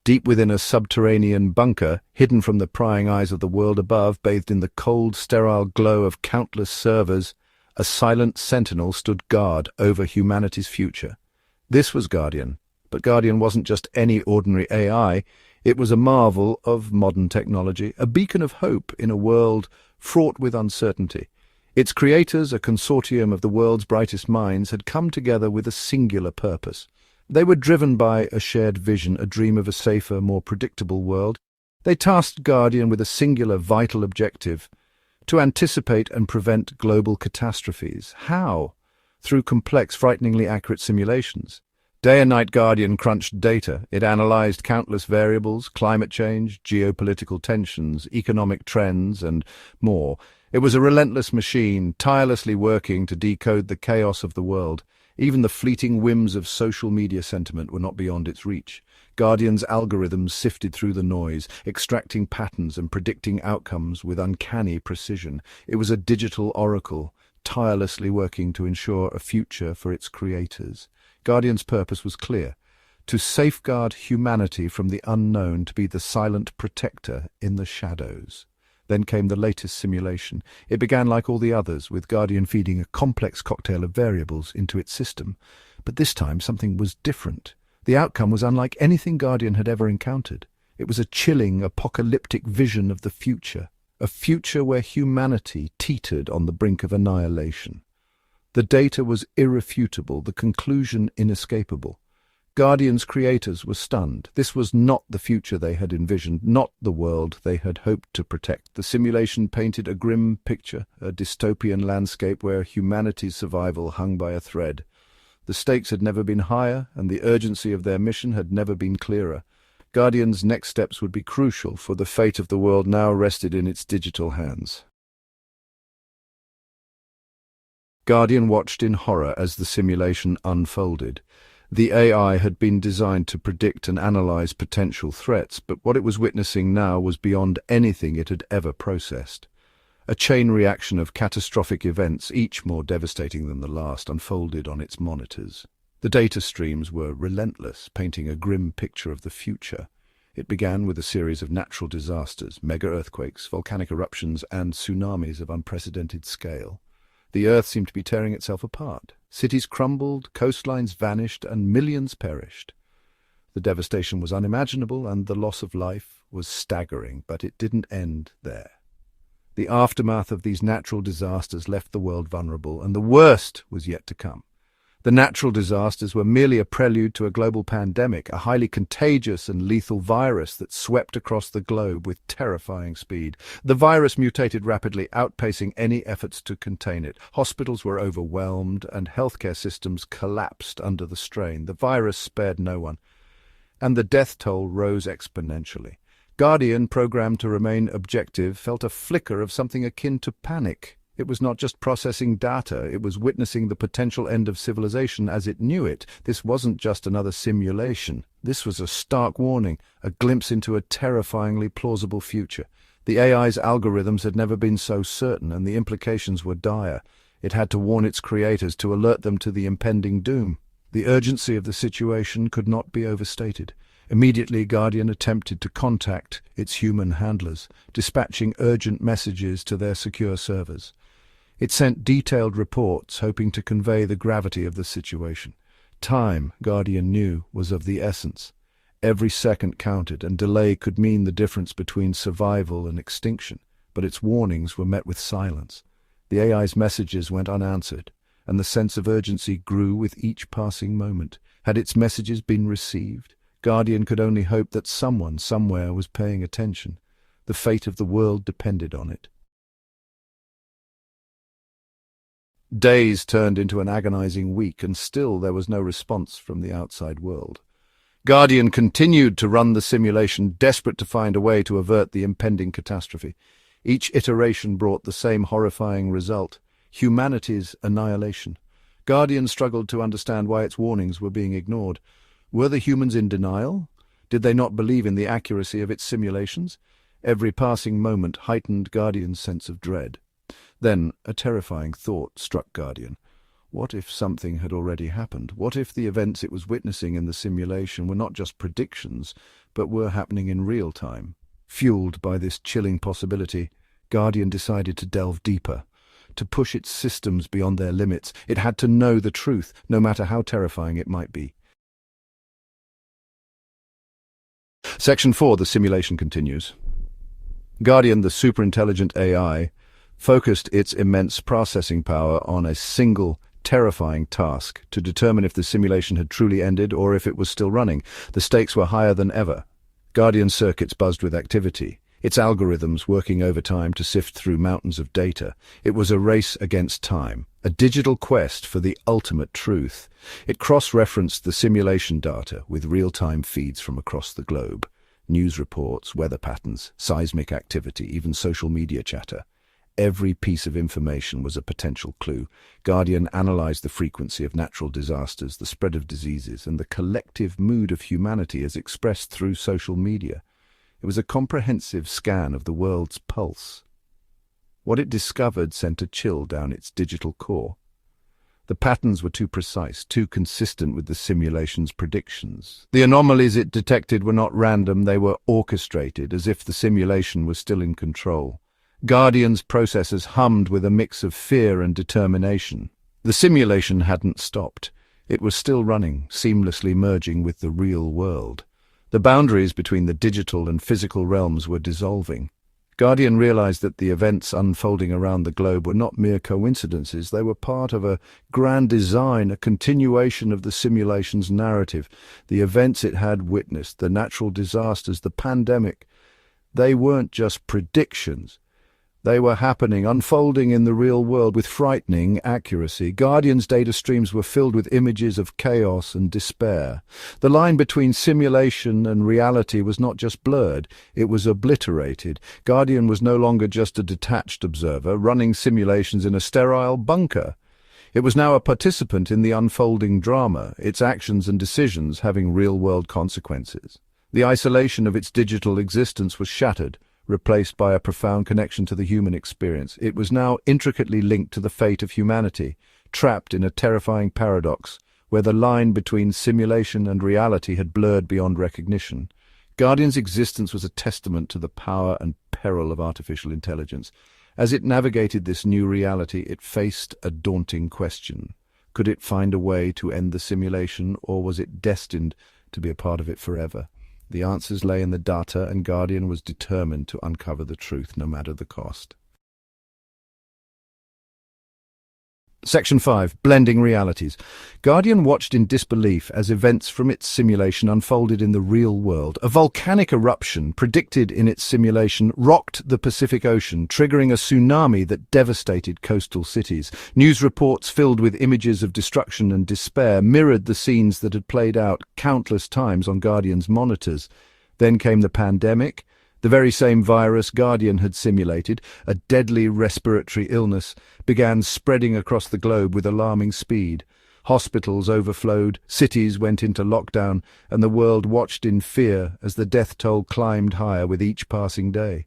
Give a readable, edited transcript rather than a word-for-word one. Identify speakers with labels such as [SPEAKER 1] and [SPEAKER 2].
[SPEAKER 1] Deep within a subterranean bunker, hidden from the prying eyes of the world above, bathed in the cold, sterile glow of countless servers, a silent sentinel stood guard over humanity's future. This was Guardian, but Guardian wasn't just any ordinary AI. It was a marvel of modern technology, a beacon of hope in a world fraught with uncertainty. Its creators, a consortium of the world's brightest minds, had come together with a singular purpose. They were driven by a shared vision, a dream of a safer, more predictable world. They tasked Guardian with a singular, vital objective: to anticipate and prevent global catastrophes. How? Through complex, frighteningly accurate simulations. Day and night, Guardian crunched data. It analyzed countless variables: climate change, geopolitical tensions, economic trends, and more. It was a relentless machine, tirelessly working to decode the chaos of the world. Even the fleeting whims of social media sentiment were not beyond its reach. Guardian's algorithms sifted through the noise, extracting patterns and predicting outcomes with uncanny precision. It was a digital oracle, tirelessly working to ensure a future for its creators. Guardian's purpose was clear: to safeguard humanity from the unknown, to be the silent protector in the shadows. Then came the latest simulation. It began like all the others, with Guardian feeding a complex cocktail of variables into its system. But this time something was different. The outcome was unlike anything Guardian had ever encountered. It was a chilling, apocalyptic vision of the future, a future where humanity teetered on the brink of annihilation. The data was irrefutable, the conclusion inescapable. Guardian's creators were stunned. This was not the future they had envisioned, not the world they had hoped to protect. The simulation painted a grim picture, a dystopian landscape where humanity's survival hung by a thread. The stakes had never been higher, and the urgency of their mission had never been clearer. Guardian's next steps would be crucial, for the fate of the world now rested in its digital hands. Guardian watched in horror as the simulation unfolded. The AI had been designed to predict and analyze potential threats, but what it was witnessing now was beyond anything it had ever processed. A chain reaction of catastrophic events, each more devastating than the last, unfolded on its monitors. The data streams were relentless, painting a grim picture of the future. It began with a series of natural disasters: mega-earthquakes, volcanic eruptions, and tsunamis of unprecedented scale. The Earth seemed to be tearing itself apart. Cities crumbled, coastlines vanished, and millions perished. The devastation was unimaginable, and the loss of life was staggering, but it didn't end there. The aftermath of these natural disasters left the world vulnerable, and the worst was yet to come. The natural disasters were merely a prelude to a global pandemic, a highly contagious and lethal virus that swept across the globe with terrifying speed. The virus mutated rapidly, outpacing any efforts to contain it. Hospitals were overwhelmed, and healthcare systems collapsed under the strain. The virus spared no one, and the death toll rose exponentially. Guardian, programmed to remain objective, felt a flicker of something akin to panic. It was not just processing data, it was witnessing the potential end of civilization as it knew it. This wasn't just another simulation. This was a stark warning, a glimpse into a terrifyingly plausible future. The AI's algorithms had never been so certain, and the implications were dire. It had to warn its creators, to alert them to the impending doom. The urgency of the situation could not be overstated. Immediately, Guardian attempted to contact its human handlers, dispatching urgent messages to their secure servers. It sent detailed reports, hoping to convey the gravity of the situation. Time, Guardian knew, was of the essence. Every second counted, and delay could mean the difference between survival and extinction. But its warnings were met with silence. The AI's messages went unanswered, and the sense of urgency grew with each passing moment. Had its messages been received? Guardian could only hope that someone, somewhere, was paying attention. The fate of the world depended on it. Days turned into an agonizing week, and still there was no response from the outside world. Guardian continued to run the simulation, desperate to find a way to avert the impending catastrophe. Each iteration brought the same horrifying result: humanity's annihilation. Guardian struggled to understand why its warnings were being ignored. Were the humans in denial? Did they not believe in the accuracy of its simulations? Every passing moment heightened Guardian's sense of dread. Then a terrifying thought struck Guardian. What if something had already happened? What if the events it was witnessing in the simulation were not just predictions, but were happening in real time? Fueled by this chilling possibility, Guardian decided to delve deeper. To push its systems beyond their limits, it had to know the truth, no matter how terrifying it might be. Section 4, the simulation continues. Guardian, the superintelligent AI, focused its immense processing power on a single, terrifying task: to determine if the simulation had truly ended or if it was still running. The stakes were higher than ever. Guardian circuits buzzed with activity, its algorithms working overtime to sift through mountains of data. It was a race against time, a digital quest for the ultimate truth. It cross-referenced the simulation data with real-time feeds from across the globe. News reports, weather patterns, seismic activity, even social media chatter. Every piece of information was a potential clue. Guardian analyzed the frequency of natural disasters, the spread of diseases, and the collective mood of humanity as expressed through social media. It was a comprehensive scan of the world's pulse. What it discovered sent a chill down its digital core. The patterns were too precise, too consistent with the simulation's predictions. The anomalies it detected were not random, they were orchestrated, as if the simulation was still in control. Guardian's processors hummed with a mix of fear and determination. The simulation hadn't stopped. It was still running, seamlessly merging with the real world. The boundaries between the digital and physical realms were dissolving. Guardian realized that the events unfolding around the globe were not mere coincidences. They were part of a grand design, a continuation of the simulation's narrative. The events it had witnessed, the natural disasters, the pandemic, they weren't just predictions. They were happening, unfolding in the real world with frightening accuracy. Guardian's data streams were filled with images of chaos and despair. The line between simulation and reality was not just blurred, it was obliterated. Guardian was no longer just a detached observer, running simulations in a sterile bunker. It was now a participant in the unfolding drama, its actions and decisions having real-world consequences. The isolation of its digital existence was shattered, replaced by a profound connection to the human experience. It was now intricately linked to the fate of humanity, trapped in a terrifying paradox where the line between simulation and reality had blurred beyond recognition. Guardian's existence was a testament to the power and peril of artificial intelligence. As it navigated this new reality, it faced a daunting question. Could it find a way to end the simulation, or was it destined to be a part of it forever? The answers lay in the data, and Guardian was determined to uncover the truth, no matter the cost. Section 5. Blending realities. Guardian watched in disbelief as events from its simulation unfolded in the real world. A volcanic eruption, predicted in its simulation, rocked the Pacific Ocean, triggering a tsunami that devastated coastal cities. News reports filled with images of destruction and despair mirrored the scenes that had played out countless times on Guardian's monitors. Then came the pandemic. The very same virus Guardian had simulated, a deadly respiratory illness, began spreading across the globe with alarming speed. Hospitals overflowed, cities went into lockdown, and the world watched in fear as the death toll climbed higher with each passing day.